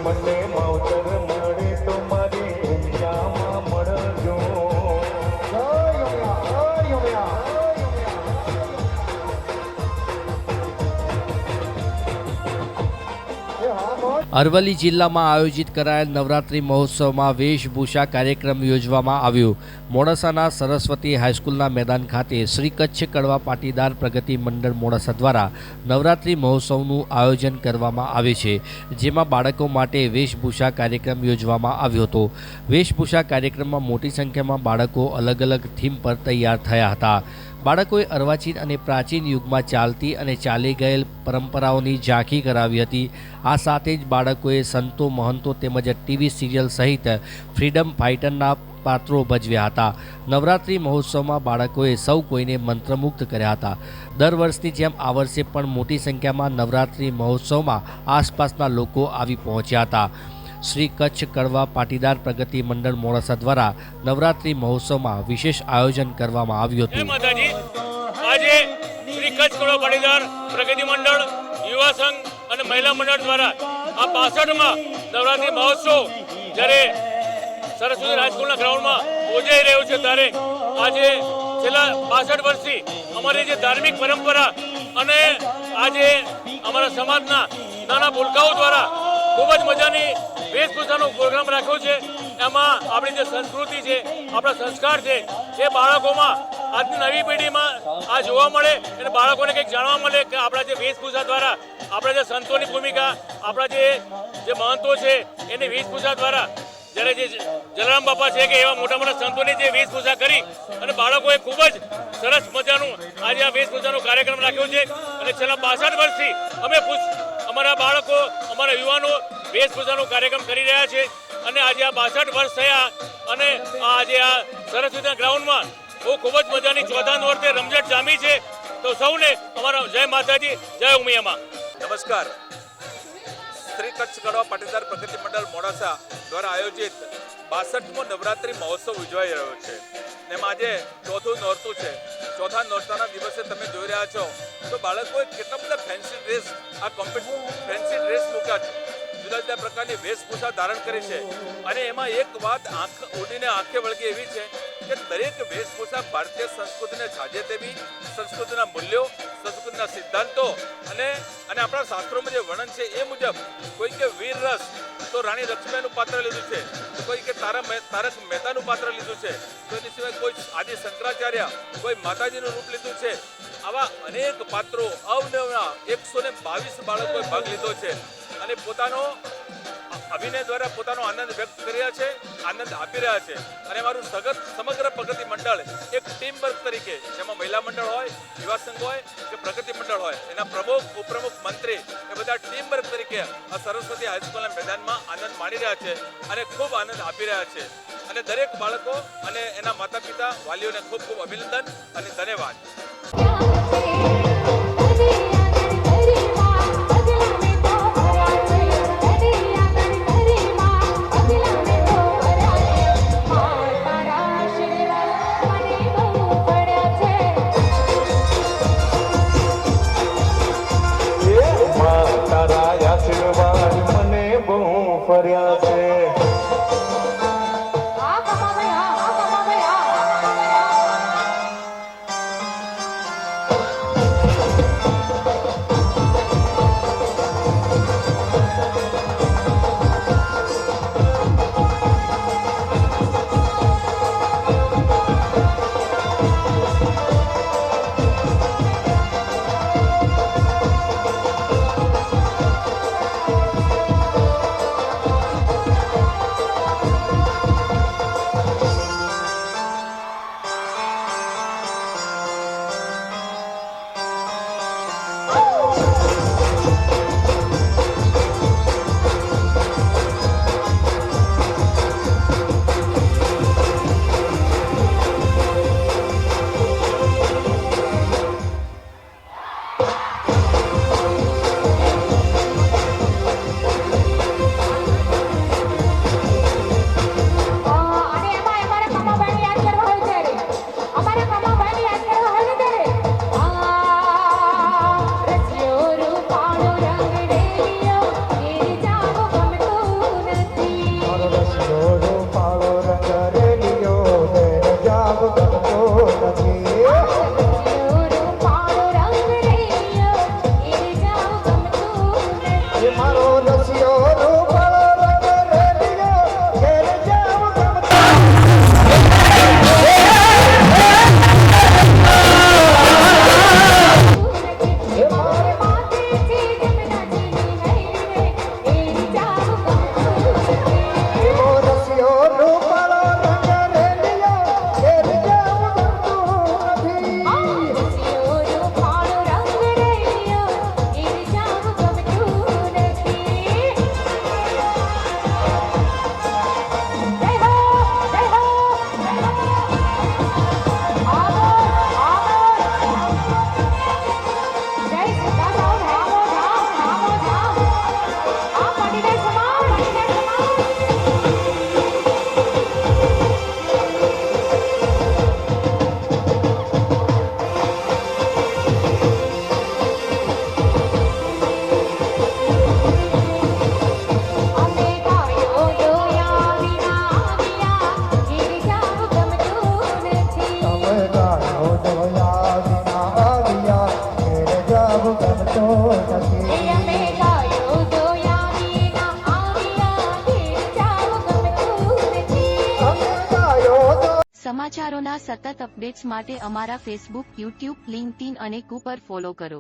મને માવતર મળે તો મારી ઉમિયામાં મળજો. અરવલ્લી જિલ્લામાં આયોજિત કરાયેલ નવરાત્રિ મહોત્સવમાં વેશભૂષા કાર્યક્રમ યોજવામાં આવ્યો. મોડાસાના સરસ્વતી હાઈસ્કૂલના મેદાન ખાતે શ્રી કચ્છ કડવા પાટીદાર પ્રગતિ મંડળ મોડાસા દ્વારા નવરાત્રિ મહોત્સવનું આયોજન કરવામાં આવે છે, જેમાં બાળકો માટે વેશભૂષા કાર્યક્રમ યોજવામાં આવ્યો હતો. વેશભૂષા કાર્યક્રમમાં મોટી સંખ્યામાં બાળકો અલગ અલગ થીમ પર તૈયાર થયા હતા. બાળકોએ અર્વાચીન અને પ્રાચીન યુગમાં ચાલતી અને ચાલી ગયેલ પરંપરાઓની ઝાંખી કરાવી હતી. આ સાથે જ બાળકોએ સંતો, મહંતો તેમજ ટીવી સિરિયલ સહિત ફ્રીડમ ફાઇટરના પાત્રો ભજવ્યા હતા. નવરાત્રિ મહોત્સવમાં બાળકોએ સૌ કોઈને મંત્રમુગ્ધ કર્યા હતા. દર વર્ષની જેમ આ વર્ષે પણ મોટી સંખ્યામાં નવરાત્રિ મહોત્સવમાં આસપાસના લોકો આવી પહોંચ્યા હતા. શ્રી કચ્છ કડવા પાટીદાર પ્રગતિ મંડળ મોડાસા દ્વારા નવરાત્રિ મહોત્સવમાં વિશેષ આયોજન કરવામાં આવ્યું હતું. આજે શ્રી કચ્છ કડવા પાટીદાર પ્રગતિ મંડળ, યુવા સંઘ અને મહિલા મંડળ દ્વારા આ 65માં નવરાત્રિ મહોત્સવ જ્યારે સરસ્વતી હાઈસ્કૂલના ગ્રાઉન્ડમાં યોજાઈ રહ્યો છે, ત્યારે આજે છેલ્લા 65 વર્ષથી અમારી જે ધાર્મિક પરંપરા અને આજે અમારા સમાજના નાના ભૂલકાઓ દ્વારા ખૂબ જ મજાની વેશભૂષાનો પ્રોગ્રામ રાખ્યો છે. એમાં આપણી જે સંસ્કૃતિ છે, આપણા સંસ્કાર છે, એ બાળકોમાં આજની નવી પેઢીમાં આ જોવા મળે અને બાળકોને કંઈક જાણવા મળે કે આપણા જે વેશભૂષા દ્વારા આપણા જે સંતોની ભૂમિકા, આપણા જે મહંતો છે એની વેશભૂષા દ્વારા જ્યારે જે જલારામ બાપા છે કે એવા મોટા મોટા સંતોની જે વેશભૂષા કરી અને બાળકોએ ખૂબ જ સરસ મજાનું આજે આ વેશભૂષાનો કાર્યક્રમ રાખ્યો છે. અને છેલ્લા 62 વર્ષથી અમે અમારા બાળકો, અમારા યુવાનો વેશભૂષાનો કાર્યક્રમ કરી રહ્યા છે. અને આજે આ 62 વર્ષ થયા અને આજે આ સરસ્વતીના ગ્રાઉન્ડમાં ખૂબ જ મજાની ચોથા નોરતે રમઝટ જામી છે. તો સૌને અમારા જય માતાજી, જય ઉમિયામાં. નમસ્કાર. શ્રી કચ્છ કડવા પાટીદાર પ્રગતિ મંડળ મોડાસા દ્વારા આયોજિત 62મો નવરાત્રિ મહોત્સવ ઉજવાઈ રહ્યો છે. એમાં આજે ચોથું નોરતું છે. ચોથા નોરતાના દિવસે તમે જોઈ રહ્યા છો તો બાળકોએ કેટલા બધા ફેન્સી ડ્રેસ મૂક્યા છે, જુદા જુદા પ્રકારની વેશભૂષા ધારણ કરી છે. અને એમાં એક વાત આંખ ઉડીને આંખે વળગે એવી છે કે દરેક વેશભૂષા ભારતીય સંસ્કૃતિને સાજે તેવી, સંસ્કૃતિના મૂલ્યો, સંસ્કૃતિના સિદ્ધાંતો અને આપણા શાસ્ત્રોમાં જે વર્ણન છે એ મુજબ કોઈ કે વીર રસ તો રાણી લક્ષ્મીનું પાત્ર લીધું છે, તો કોઈ કે તારક મહેતાનું પાત્ર લીધું છે, તો એની સિવાય કોઈ આદિ શંકરાચાર્ય, કોઈ માતાજીનું રૂપ લીધું છે. આવા અનેક પાત્રો અવનવા 122 બાળકોએ ભાગ લીધો છે અને પોતાનો અભિનય દ્વારા પોતાનો આનંદ વ્યક્ત કરી રહ્યા છે, આનંદ આપી રહ્યા છે. અને મારું સમગ્ર પ્રગતિ મંડળ એક ટીમ વર્ક તરીકે, જેમાં મહિલા મંડળ હોય, યુવા સંઘ હોય કે પ્રગતિ મંડળ હોય, એના પ્રમુખ, ઉપપ્રમુખ, મંત્રી એ બધા ટીમ વર્ક તરીકે આ સરસ્વતી હાઈસ્કૂલના મેદાનમાં આનંદ માણી રહ્યા છે અને ખૂબ આનંદ આપી રહ્યા છે. અને દરેક બાળકો અને એના માતા પિતા, વાલીઓને ખૂબ ખૂબ અભિનંદન અને ધન્યવાદ. મને બહુ ફર્યા છે. સમાચારોના સતત અપડેટ્સ માટે અમારા ફેસબુક, યુટ્યુબ, લિંક્ડઇન અને કુપર ફોલો કરો.